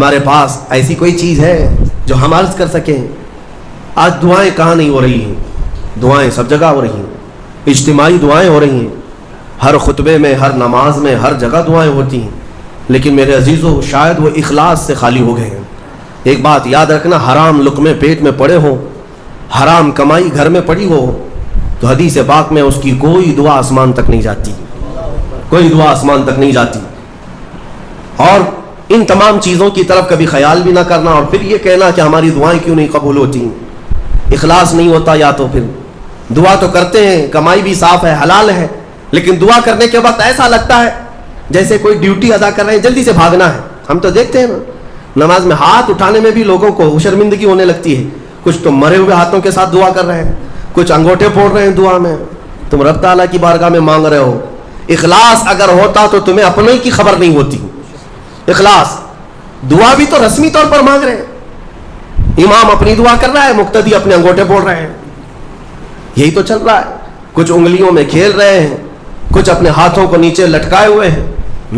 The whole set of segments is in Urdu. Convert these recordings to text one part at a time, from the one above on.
ہمارے پاس ایسی کوئی چیز ہے جو ہم عرض کر سکیں؟ آج دعائیں کہاں نہیں ہو رہی ہیں؟ دعائیں سب جگہ ہو رہی ہیں، اجتماعی دعائیں ہو رہی ہیں، ہر خطبے میں، ہر نماز میں، ہر جگہ دعائیں ہوتی ہیں، لیکن میرے عزیزو شاید وہ اخلاص سے خالی ہو گئے ہیں۔ ایک بات یاد رکھنا، حرام لقمے پیٹ میں پڑے ہوں، حرام کمائی گھر میں پڑی ہو، تو حدیث پاک میں اس کی کوئی دعا آسمان تک نہیں جاتی، کوئی دعا آسمان تک نہیں جاتی۔ اور ان تمام چیزوں کی طرف کبھی خیال بھی نہ کرنا اور پھر یہ کہنا کہ ہماری دعائیں کیوں نہیں قبول ہوتی، اخلاص نہیں ہوتا، یا تو پھر دعا تو کرتے ہیں، کمائی بھی صاف ہے، حلال ہے، لیکن دعا کرنے کے وقت ایسا لگتا ہے جیسے کوئی ڈیوٹی ادا کر رہے ہیں، جلدی سے بھاگنا ہے۔ ہم تو دیکھتے ہیں نا، نماز میں ہاتھ اٹھانے میں بھی لوگوں کو شرمندگی ہونے لگتی ہے، کچھ تو مرے ہوئے ہاتھوں کے ساتھ دعا کر رہے ہیں، کچھ انگوٹھے پھوڑ رہے ہیں دعا میں، تم رب تعالیٰ کی بارگاہ میں مانگ رہے ہو۔ اخلاص اگر ہوتا تو تمہیں اپنے ہی کی خبر نہیں ہوتی۔ اخلاص، دعا بھی تو رسمی طور پر مانگ رہے ہیں، امام اپنی دعا کر رہا ہے، مقتدی اپنے انگوٹھے پھوڑ رہے ہیں، یہی تو چل رہا ہے۔ کچھ انگلیوں میں کھیل رہے ہیں، کچھ اپنے ہاتھوں کو نیچے لٹکائے ہوئے ہیں۔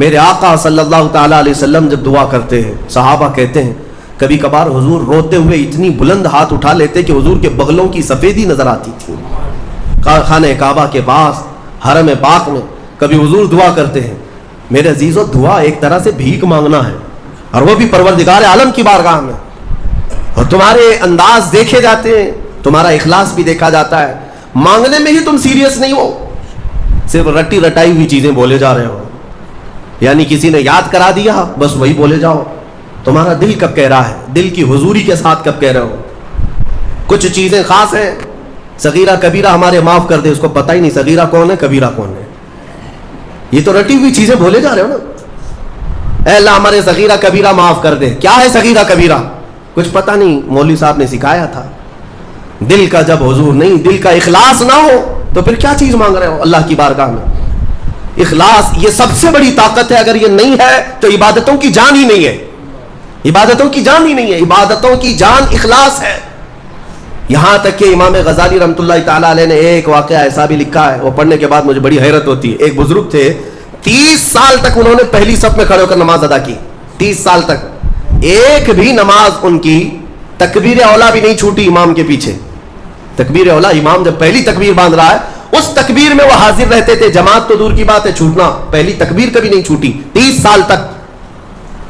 میرے آقا صلی اللہ تعالیٰ علیہ وسلم جب دعا کرتے ہیں، صحابہ کہتے ہیں کبھی کبھار حضور روتے ہوئے اتنی بلند ہاتھ اٹھا لیتے کہ حضور کے بغلوں کی سفیدی نظر آتی تھی۔ خانہ کعبہ کے پاس حرم پاک میں کبھی حضور دعا کرتے ہیں۔ میرے عزیزو، دعا ایک طرح سے بھیک مانگنا ہے، اور وہ بھی پروردگار عالم کی بارگاہ میں، اور تمہارے انداز دیکھے جاتے ہیں، تمہارا اخلاص بھی دیکھا جاتا ہے۔ مانگنے میں ہی تم سیریس نہیں ہو، صرف رٹی رٹائی ہوئی چیزیں بولے جا رہے ہو، یعنی کسی نے یاد کرا دیا بس وہی بولے جاؤ۔ تمہارا دل کب کہہ رہا ہے، دل کی حضوری کے ساتھ کب کہہ رہے ہو؟ کچھ چیزیں خاص ہیں، صغیرہ کبیرہ ہمارے معاف کر دے، اس کو پتہ ہی نہیں صغیرہ کون ہے کبیرہ کون ہے، یہ تو رٹی ہوئی چیزیں بولے جا رہے ہو نا۔ اے اللہ ہمارے صغیرہ کبیرہ معاف کر دے، کیا ہے صغیرہ کبیرہ؟ کچھ پتہ نہیں، مولوی صاحب نے سکھایا تھا۔ دل کا جب حضور نہیں، دل کا اخلاص نہ ہو تو پھر کیا چیز مانگ رہے ہو اللہ کی بارگاہ میں؟ اخلاص یہ سب سے بڑی طاقت ہے، اگر یہ نہیں ہے تو عبادتوں کی جان ہی نہیں ہے، عبادتوں کی جان ہی نہیں ہے، عبادتوں کی جان اخلاص ہے۔ یہاں تک کہ امام غزالی رحمۃ اللہ تعالیٰ علیہ نے ایک واقعہ ایسا بھی لکھا ہے، وہ پڑھنے کے بعد مجھے بڑی حیرت ہوتی ہے۔ ایک بزرگ تھے، 30 سال تک انہوں نے پہلی صف میں کھڑے ہو کر نماز ادا کی، 30 سال تک ایک بھی نماز ان کی تکبیر اولا بھی نہیں چھوٹی امام کے پیچھے۔ تکبیر اولا، امام جب پہلی تکبیر باندھ رہا ہے اس تکبیر میں وہ حاضر رہتے تھے، جماعت تو دور کی بات ہے، چھوٹنا، پہلی تکبیر کبھی نہیں چھوٹی 30 سال تک۔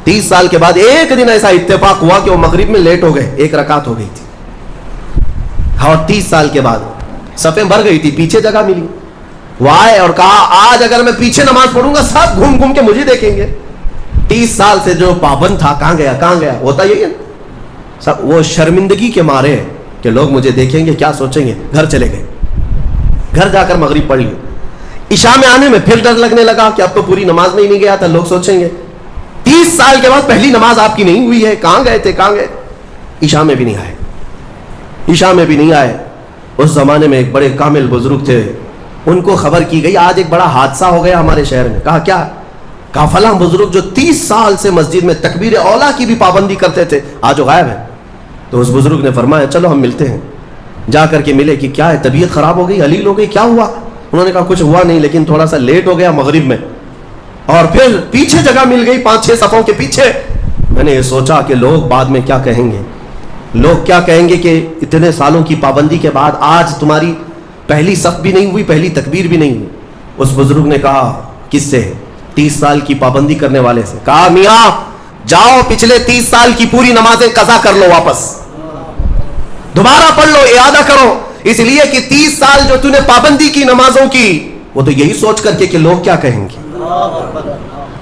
30 سال کے بعد ایک دن ایسا اتفاق ہوا کہ وہ مغرب میں لیٹ ہو گئے، ایک رکعت ہو گئی تھی، اور 30 سال کے بعد صفیں بھر گئی تھی، پیچھے جگہ ملی، وہ آئے اور کہا آج اگر میں پیچھے نماز پڑھوں گا سب گھوم گھوم کے مجھے دیکھیں گے۔ 30 سال سے جو پابند تھا کہاں گیا، کہاں گیا؟ ہوتا یہی ہے سب، وہ شرمندگی کے مارے کہ لوگ مجھے دیکھیں گے، کیا سوچیں گے، گھر چلے گئے، گھر جا کر مغرب پڑھ لی۔ عشاء میں آنے میں پھر ڈر لگنے لگا کہ اب تو پوری نماز میں ہی نہیں گیا تھا، لوگ سوچیں گے 30 سال کے بعد پہلی نماز آپ کی نہیں ہوئی ہے، کہاں گئے تھے، کہاں گئے؟ عشاء میں بھی نہیں آئے، عشاء میں بھی نہیں آئے۔ اس زمانے میں ایک بڑے کامل بزرگ تھے، ان کو خبر کی گئی آج ایک بڑا حادثہ ہو گیا ہمارے شہر میں۔ کہا کیا؟ کہا فلاں بزرگ جو 30 سال سے مسجد میں تکبیر اولا کی بھی پابندی کرتے تھے آج وہ غائب ہے۔ تو اس بزرگ نے فرمایا چلو ہم ملتے ہیں۔ جا کر کے ملے کہ کیا ہے، طبیعت خراب ہو گئی، حلیل ہو گئی، کیا ہوا؟ انہوں نے کہا کچھ ہوا نہیں، لیکن تھوڑا سا لیٹ ہو گیا مغرب میں، اور پھر پیچھے جگہ مل گئی 5-6 صفوں کے پیچھے۔ میں نے یہ سوچا کہ لوگ بعد میں کیا کہیں گے، لوگ کیا کہیں گے کہ اتنے سالوں کی پابندی کے بعد آج تمہاری پہلی صف بھی نہیں ہوئی، پہلی تکبیر بھی نہیں ہوئی۔ اس بزرگ نے کہا کس سے؟ 30 سال کی پابندی کرنے والے سے۔ کہا میاں جاؤ پچھلے 30 سال کی پوری نمازیں قضا کر لو، واپس دوبارہ پڑھ لو، اعادہ کرو، اس لیے کہ 30 سال جو تو نے پابندی کی نمازوں کی، وہ تو یہی سوچ کر کے کہ لوگ کیا کہیں گے۔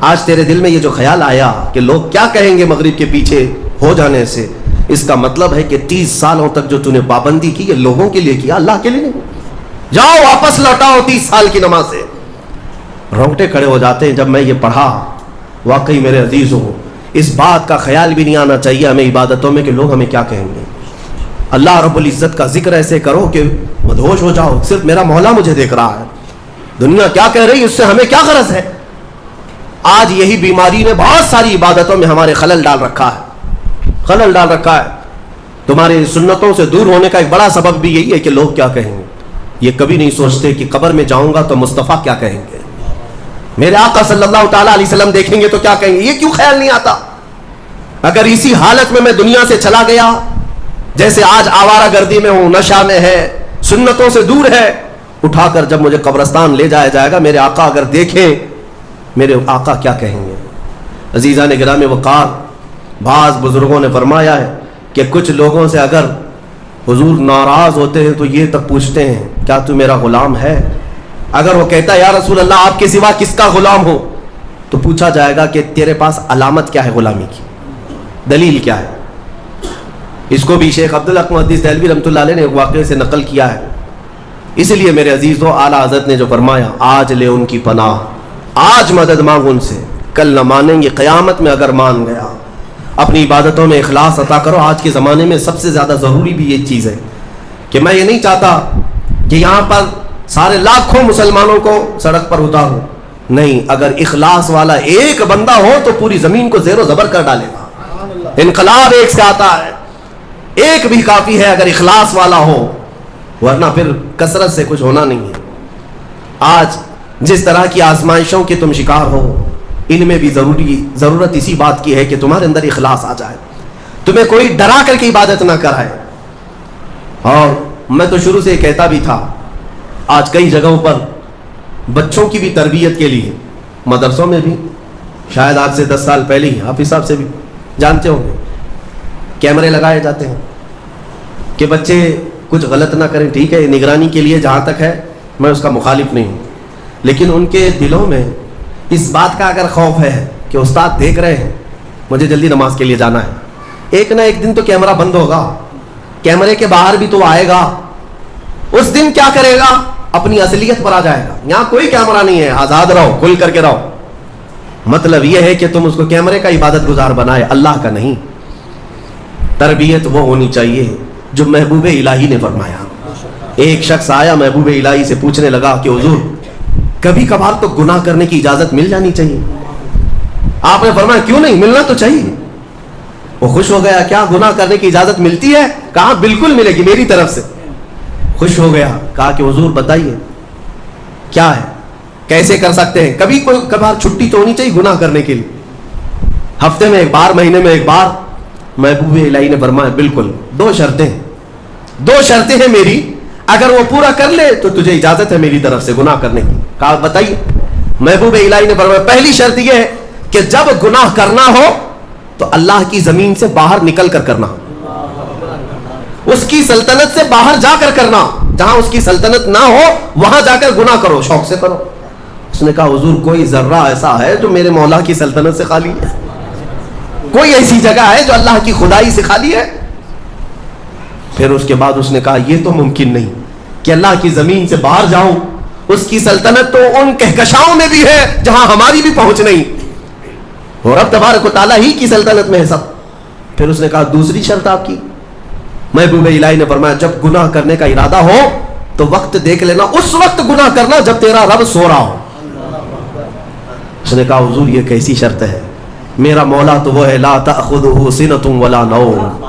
آج تیرے دل میں یہ جو خیال آیا کہ لوگ کیا کہیں گے مغرب کے پیچھے ہو جانے سے، اس کا مطلب ہے کہ 30 سالوں تک جو تو نے پابندی کی یہ لوگوں کے لیے کیا، اللہ کے لیے نہیں۔ جاؤ واپس لوٹاؤ 30 سال کی نماز سے۔ رونگٹے کھڑے ہو جاتے ہیں جب میں یہ پڑھا۔ واقعی میرے عزیزوں، اس بات کا خیال بھی نہیں آنا چاہیے ہمیں عبادتوں میں کہ لوگ ہمیں کیا کہیں گے۔ اللہ رب العزت کا ذکر ایسے کرو کہ مدہوش ہو جاؤ، صرف میرا مولا مجھے دیکھ رہا ہے، دنیا کیا کہہ رہی، اس سے ہمیں کیا غرض ہے۔ آج یہی بیماری نے بہت ساری عبادتوں میں ہمارے خلل ڈال رکھا ہے، خلل ڈال رکھا ہے۔ تمہاری سنتوں سے دور ہونے کا ایک بڑا سبب بھی یہی ہے کہ لوگ کیا کہیں گے۔ یہ کبھی نہیں سوچتے کہ قبر میں جاؤں گا تو مصطفیٰ کیا کہیں گے، میرے آقا صلی اللہ تعالیٰ علیہ وسلم دیکھیں گے تو کیا کہیں گے، یہ کیوں خیال نہیں آتا۔ اگر اسی حالت میں دنیا سے چلا گیا، جیسے آج آوارہ گردی میں ہوں، نشہ میں ہے، سنتوں سے دور ہے، اٹھا کر جب مجھے قبرستان لے جایا جائے گا، میرے آقا اگر دیکھیں، میرے آقا کیا کہیں گے؟ عزیزان گرامی وقار، بعض بزرگوں نے فرمایا ہے کہ کچھ لوگوں سے اگر حضور ناراض ہوتے ہیں تو یہ تک پوچھتے ہیں کیا تو میرا غلام ہے؟ اگر وہ کہتا ہے یا رسول اللہ آپ کے سوا کس کا غلام ہو، تو پوچھا جائے گا کہ تیرے پاس علامت کیا ہے غلامی کی، دلیل کیا ہے؟ اس کو بھی شیخ عبدالحق محدث دہلوی رحمۃ اللہ علیہ نے ایک واقعے سے نقل کیا ہے۔ اس لیے میرے عزیزو، اعلیٰ حضرت نے جو فرمایا، آج لے ان کی پناہ، آج مدد مانگ ان سے، کل نہ مانیں گے، قیامت میں اگر مان گیا۔ اپنی عبادتوں میں اخلاص عطا کرو۔ آج کے زمانے میں سب سے زیادہ ضروری بھی یہ چیز ہے کہ میں یہ نہیں چاہتا کہ یہاں پر سارے لاکھوں مسلمانوں کو سڑک پر اتاروں، نہیں، اگر اخلاص والا ایک بندہ ہو تو پوری زمین کو زیر و زبر کر ڈالے گا۔ انقلاب ایک سے آتا ہے، ایک بھی کافی ہے اگر اخلاص والا ہو، ورنہ پھر کثرت سے کچھ ہونا نہیں ہے۔ آج جس طرح کی آزمائشوں کے تم شکار ہو، ان میں بھی ضرورت اسی بات کی ہے کہ تمہارے اندر اخلاص آ جائے، تمہیں کوئی ڈرا کر کے عبادت نہ کرائے۔ اور میں تو شروع سے کہتا بھی تھا، آج کئی جگہوں پر بچوں کی بھی تربیت کے لیے، مدرسوں میں بھی، شاید آج سے 10 سال پہلے ہی حافظ صاحب سے بھی جانتے ہوں گے، کیمرے لگائے جاتے ہیں کہ بچے کچھ غلط نہ کریں۔ ٹھیک ہے، نگرانی کے لیے جہاں تک ہے میں اس کا مخالف نہیں ہوں، لیکن ان کے دلوں میں اس بات کا اگر خوف ہے کہ استاد دیکھ رہے ہیں، مجھے جلدی نماز کے لیے جانا ہے، ایک نہ ایک دن تو کیمرہ بند ہوگا، کیمرے کے باہر بھی تو آئے گا، اس دن کیا کرے گا؟ اپنی اصلیت پر آ جائے گا۔ یہاں کوئی کیمرہ نہیں ہے، آزاد رہو، کھل کر کے رہو۔ مطلب یہ ہے کہ تم اس کو کیمرے کا عبادت گزار بنائے، اللہ کا نہیں۔ تربیت وہ ہونی چاہیے جو محبوب الہی نے فرمایا۔ ایک شخص آیا محبوب الہی سے پوچھنے لگا کہ حضور کبھی کبھار تو گناہ کرنے کی اجازت مل جانی چاہیے۔ آپ نے فرمایا کیوں نہیں، ملنا تو چاہیے۔ وہ خوش ہو گیا، کیا گناہ کرنے کی اجازت ملتی ہے؟ کہا بالکل ملے گی میری طرف سے۔ خوش ہو گیا، کہا کہ حضور بتائیے کیا ہے، کیسے کر سکتے ہیں؟ کبھی کوئی کبھار چھٹی تو ہونی چاہیے گناہ کرنے کے لیے، ہفتے میں ایک بار، مہینے میں ایک بار۔ محبوب الہی نے فرمایا بالکل، 2 شرطیں ہیں میری، اگر وہ پورا کر لے تو تجھے اجازت ہے میری طرف سے گناہ کرنے کی۔ کہا بتائیے۔ محبوب الہی نے فرمایا پہلی شرط یہ ہے کہ جب گناہ کرنا ہو تو اللہ کی زمین سے باہر نکل کر کرنا، اس کی سلطنت سے باہر جا کر کرنا، جہاں اس کی سلطنت نہ ہو وہاں جا کر گناہ کرو، شوق سے کرو۔ اس نے کہا حضور کوئی ذرہ ایسا ہے جو میرے مولا کی سلطنت سے خالی ہے؟ کوئی ایسی جگہ ہے جو اللہ کی خدائی سے خالی ہے؟ پھر اس کے بعد اس نے کہا یہ تو ممکن نہیں کہ اللہ کی زمین سے باہر جاؤں، اس کی سلطنت تو ان کہکشاؤں میں بھی ہے جہاں ہماری بھی پہنچ نہیں، اور رب تبارک و تعالیٰ ہی کی سلطنت میں ہے سب۔ پھر اس نے کہا دوسری شرط آپ کی؟ محبوب الہی نے فرمایا جب گناہ کرنے کا ارادہ ہو تو وقت دیکھ لینا، اس وقت گناہ کرنا جب تیرا رب سو رہا ہو۔ اس نے کہا حضور یہ کیسی شرط ہے؟ میرا مولا تو وہ ہے لا تأخذہ سنۃ ولا نوم،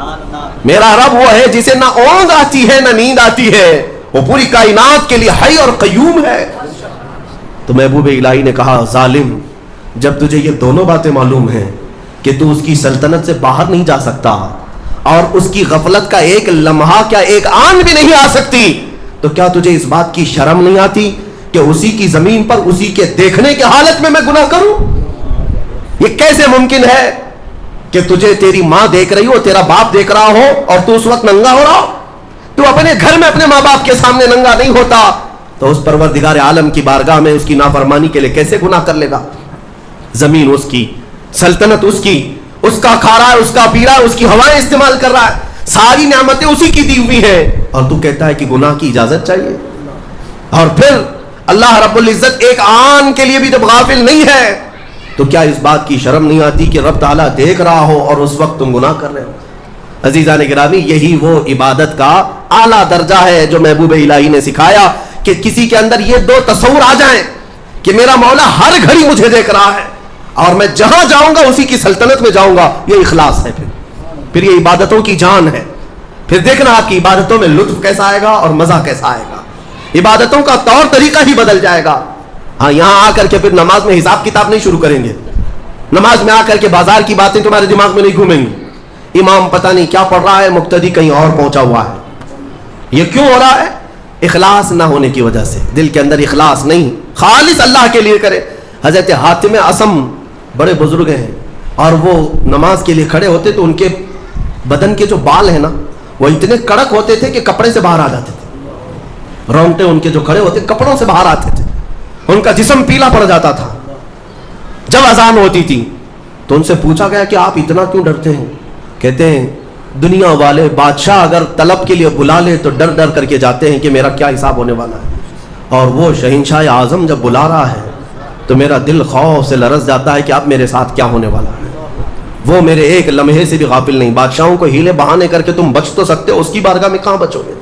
میرا رب وہ ہے جسے نہ اونگ آتی ہے نہ نیند آتی ہے، وہ پوری کائنات کے لیے حی اور قیوم ہے۔ تو محبوب الہی نے کہا ظالم، جب تجھے یہ دونوں باتیں معلوم ہیں کہ تو اس کی سلطنت سے باہر نہیں جا سکتا اور اس کی غفلت کا ایک لمحہ کیا ایک آن بھی نہیں آ سکتی، تو کیا تجھے اس بات کی شرم نہیں آتی کہ اسی کی زمین پر اسی کے دیکھنے کی حالت میں گناہ کروں؟ یہ کیسے ممکن ہے کہ تجھے تیری ماں دیکھ رہی ہو، تیرا باپ دیکھ رہا ہو اور تو اس وقت ننگا ہو رہا ہو؟ تو اپنے گھر میں اپنے ماں باپ کے سامنے ننگا نہیں ہوتا تو اس پروردگار عالم کی بارگاہ میں اس کی نافرمانی کے لیے کیسے گناہ کر لے گا؟ زمین اس کی، سلطنت اس کی، اس کا کھا رہا ہے، اس کا پی رہا ہے، اس کی ہوائیں استعمال کر رہا ہے، ساری نعمتیں اسی کی دی ہوئی ہیں، اور تو کہتا ہے کہ گناہ کی اجازت چاہیے؟ اور پھر اللہ رب العزت ایک آن کے لیے بھی جب غافل نہیں ہے تو کیا اس بات کی شرم نہیں آتی کہ رب تعالیٰ دیکھ رہا ہو اور اس وقت تم گناہ کر رہے ہو؟ عزیزان گرامی، یہی وہ عبادت کا اعلیٰ درجہ ہے جو محبوب الہی نے سکھایا کہ کسی کے اندر یہ 2 تصور آ جائیں کہ میرا مولا ہر گھڑی مجھے دیکھ رہا ہے اور میں جہاں جاؤں گا اسی کی سلطنت میں جاؤں گا۔ یہ اخلاص ہے، پھر یہ عبادتوں کی جان ہے۔ پھر دیکھنا آپ کی عبادتوں میں لطف کیسا آئے گا اور مزہ کیسا آئے گا، عبادتوں کا طور طریقہ ہی بدل جائے گا۔ ہاں، یہاں آ کر کے پھر نماز میں حساب کتاب نہیں شروع کریں گے نماز میں آ کر کے بازار کی باتیں تمہارے دماغ میں نہیں گھومیں گی. امام پتہ نہیں کیا پڑھ رہا ہے, مقتدی کہیں اور پہنچا ہوا ہے. یہ کیوں ہو رہا ہے؟ اخلاص نہ ہونے کی وجہ سے. دل کے اندر اخلاص نہیں, خالص اللہ کے لیے کرے. حضرت حاتم اصم بڑے بزرگ ہیں, اور وہ نماز کے لیے کھڑے ہوتے تو ان کے بدن کے جو بال ہیں نا وہ اتنے کڑک ہوتے تھے کہ کپڑے سے باہر آ جاتے تھے. رونگٹے ان کے جو کھڑے ہوتے کپڑوں سے باہر آتے تھے, ان کا جسم پیلا پڑ جاتا تھا. جب اذان ہوتی تھی تو ان سے پوچھا گیا کہ آپ اتنا کیوں ڈرتے ہیں؟ کہتے ہیں دنیا والے بادشاہ اگر طلب کے لیے بلا لے تو ڈر ڈر کر کے جاتے ہیں کہ میرا کیا حساب ہونے والا ہے, اور وہ شہنشاہ اعظم جب بلا رہا ہے تو میرا دل خوف سے لرز جاتا ہے کہ اب میرے ساتھ کیا ہونے والا ہے. وہ میرے ایک لمحے سے بھی غافل نہیں. بادشاہوں کو ہیلے بہانے کر کے تم بچ تو سکتے ہو, اس کی بارگاہ میں کہاں بچو گے؟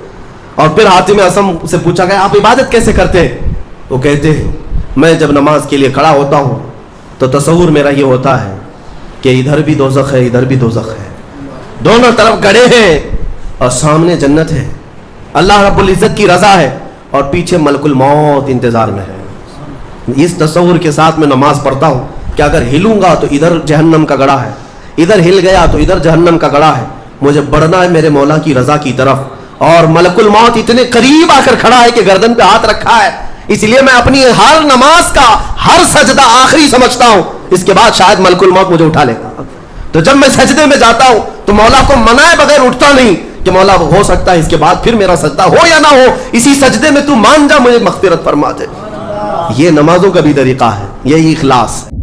اور پھر حاتم اصم سے پوچھا گیا آپ عبادت کیسے کرتے ہیں؟ وہ کہتے ہیں میں جب نماز کے لیے کھڑا ہوتا ہوں تو تصور میرا یہ ہوتا ہے کہ ادھر بھی دوزخ ہے ادھر بھی دوزخ ہے, دونوں طرف گڑھے ہیں اور سامنے جنت ہے, اللہ رب العزت کی رضا ہے اور پیچھے ملک الموت انتظار میں ہے. اس تصور کے ساتھ میں نماز پڑھتا ہوں کہ اگر ہلوں گا تو ادھر جہنم کا گڑھا ہے, ادھر ہل گیا تو ادھر جہنم کا گڑھا ہے. مجھے بڑھنا ہے میرے مولا کی رضا کی طرف, اور ملک الموت اتنے قریب آ کر کھڑا ہے کہ گردن پہ ہاتھ رکھا ہے. اس لیے میں اپنی ہر نماز کا ہر سجدہ آخری سمجھتا ہوں, اس کے بعد شاید ملک الموت مجھے اٹھا لے گا. تو جب میں سجدے میں جاتا ہوں تو مولا کو منائے بغیر اٹھتا نہیں کہ مولا ہو سکتا ہے اس کے بعد پھر میرا سجدہ ہو یا نہ ہو, اسی سجدے میں تو مان جا مجھے مغفرت فرما دے. یہ نمازوں کا بھی طریقہ ہے, یہی اخلاص ہے.